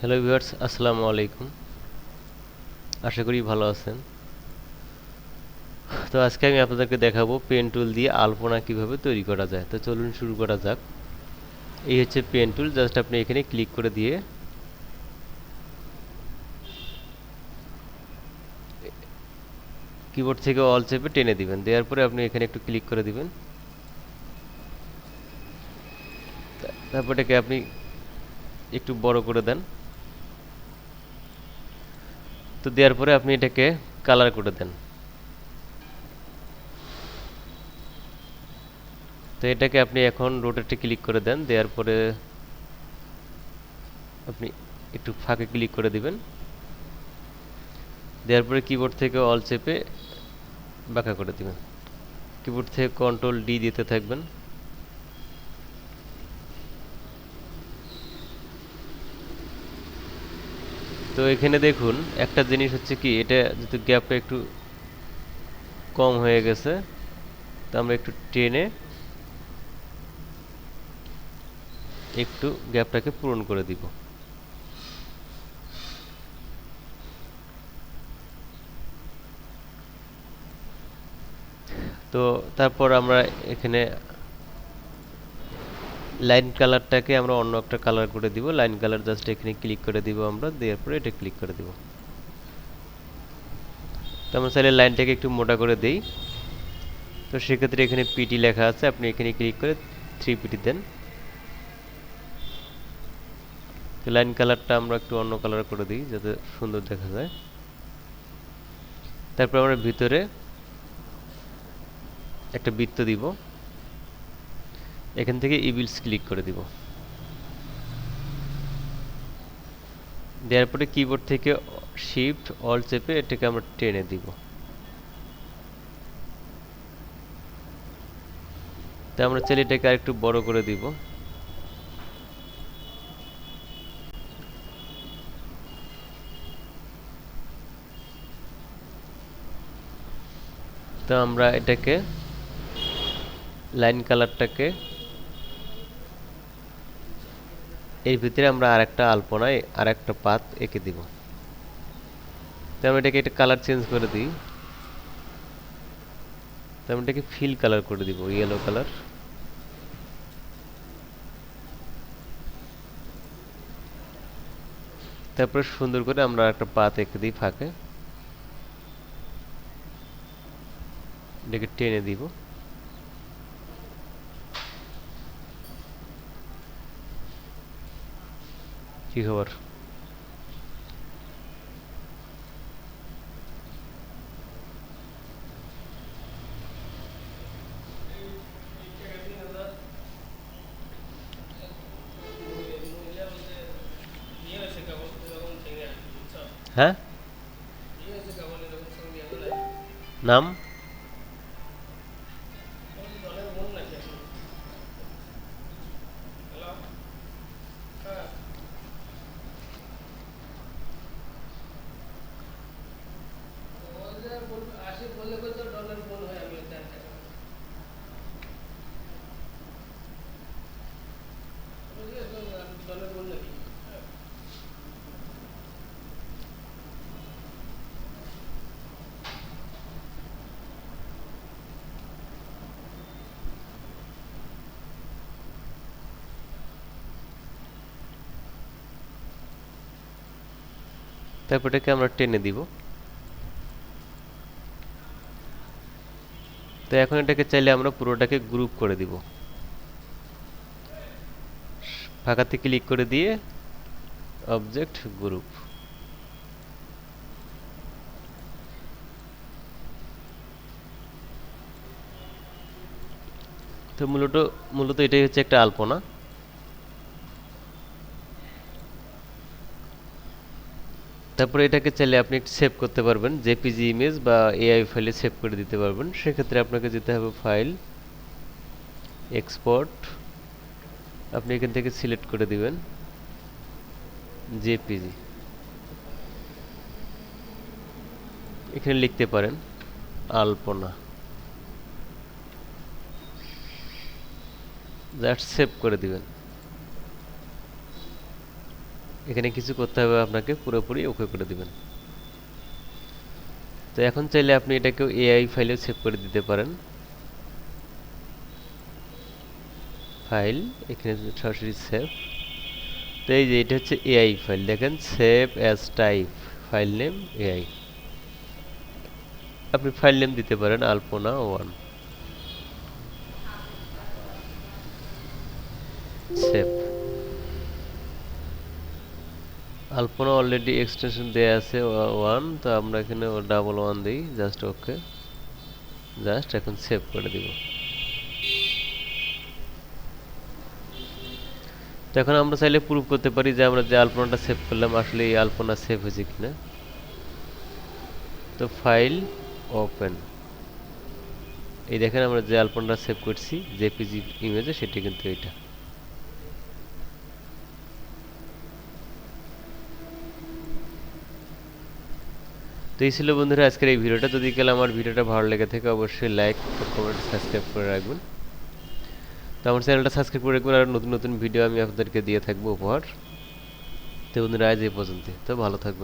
Hello viewers, আসসালামু আলাইকুম। আশা করি ভালো আছেন। তো আজকে আমি আপনাদেরকে দেখাবো পেন টুল দিয়ে আলপনা কিভাবে তৈরি করা যায়। তো চলুন শুরু করা যাক। এই হচ্ছে পেন টুল, জাস্ট আপনি এখানে ক্লিক করে দিয়ে কিবোর্ড থেকে অল চেপে টেনে দিবেন। দেওয়ার পরে আপনি এখানে একটু ক্লিক করে দিবেন। তারপর এটাকে আপনি একটু বড় করে দেন। তো দেওয়ার পরে আপনি এটাকে কালার করে দেন। তো এটাকে আপনি এখন রোটেটে ক্লিক করে দেন। দেওয়ার পরে আপনি একটু ফাঁকে ক্লিক করে দিবেন। দেওয়ার পরে কিবোর্ড থেকে অল চেপে বাঁকা করে দিবেন। কিবোর্ড থেকে কন্ট্রোল ডি দিতে থাকবেন। তো এখানে দেখুন একটা জিনিস হচ্ছে কি, এটা যেহেতু গ্যাপটা একটু কম হয়ে গেছে, তো আমরা একটু টেনে একটু গ্যাপটাকে পূরণ করে দিব। তো তারপর আমরা এখানে লাইন কালারটাকে আমরা অন্য একটা কালার করে দিব। লাইন কালার জাস্ট এখানে ক্লিক করে দিব আমরা, দেওয়ার পরে এটা ক্লিক করে দিব। তো আমরা চাইলে লাইনটাকে একটু মোটা করে দেই। তো সেক্ষেত্রে এখানে পিটি লেখা আছে, আপনি এখানে ক্লিক করে 3 পিটি দেন। তো লাইন কালারটা আমরা একটু অন্য কালার করে দিই যাতে সুন্দর দেখা যায়। তারপর আমরা ভিতরে একটা বৃত্ত দিব। এখান থেকে ইবিলস ক্লিক করে দিব। দেওয়ার পরে কিবোর্ড থেকে শিফট অল চেপে এটাকে আমরা টেনে দিব। তো আমরা চাইলে এটাকে আরেকটু বড় করে দিব। তো আমরা এটাকে লাইন কালারটাকে এর ভিতরে আমরা আরেকটা আলপনায় আরেকটা পাত এঁকে দিব। তো আমরা এটাকে একটা কালার চেঞ্জ করে দিই। তো আমরা এটাকে ফিল কালার করে দিব, ইয়েলো কালার। তারপরে সুন্দর করে আমরা একটা পাত এঁকে দিই ফাঁকে, এটাকে টেনে দিব। কি খবর? হ্যাঁ, নাম তারপর এটাকে আমরা টেনে দিব। তো এখন এটাকে চাইলে আমরা পুরোটাকে গ্রুপ করে দিব। ফাঁকাতে ক্লিক করে দিয়ে অবজেক্ট গ্রুপ। তো মূলত এটাই হচ্ছে একটা আলপনা। তারপরে এটাকে চাইলে আপনি সেভ করতে পারবেন, জেপিজি ইমেজ বা এআই ফাইলে সেভ করে দিতে পারবেন। সেক্ষেত্রে আপনাকে যেতে হবে ফাইল, এক্সপোর্ট। আপনি এখান থেকে সিলেক্ট করে দিবেন জেপিজি। এখানে লিখতে পারেন আলপনা, জাস্ট সেভ করে দিবেন। এখানে কিছু করতে হবে, আপনাকে পুরোপুরি ওকে করে দিবেন। তো এখন চাইলে আপনি এটাকেও এআই ফাইলে সেভ করে দিতে পারেন। ফাইল, এখানে সরাসরি সেভ। তো এই যে এটা হচ্ছে এআই ফাইল, দেখেন save as type, file name AI. আপনি ফাইল নেম দিতে পারেন আলপনা 1, সেভ। আলপনা অলরেডি এক্সটেনশন দেয়া আছে 1, তো আমরা এখানে ডাবল 1 দিই, জাস্ট ওকে, জাস্ট এখন সেভ করে দিব। তো এখন আমরা চাইলে প্রুফ করতে পারি যে আমরা যে আলপনাটা সেভ করলাম আসলে এই আলপনা সেভ হয়েছে কিনা। তো ফাইল, ওপেন, এই দেখেন আমরা যে আলপনাটা সেভ করছি জেপিজি ইমেজে, সেটা কিন্তু এটা। তো এই ছিল বন্ধুরা আজকের এই ভিডিওটা। যদি গেলে আমার ভিডিওটা ভালো লেগে থাকে অবশ্যই লাইক, কমেন্ট, সাবস্ক্রাইব করে রাখবেন। তো আমার চ্যানেলটা সাবস্ক্রাইব করে রাখবেন, আর নতুন নতুন ভিডিও আমি আপনাদেরকে দিয়ে থাকবো উপহার। তো বন্ধুরা আজ এই পর্যন্ত, তো ভালো থাকবেন।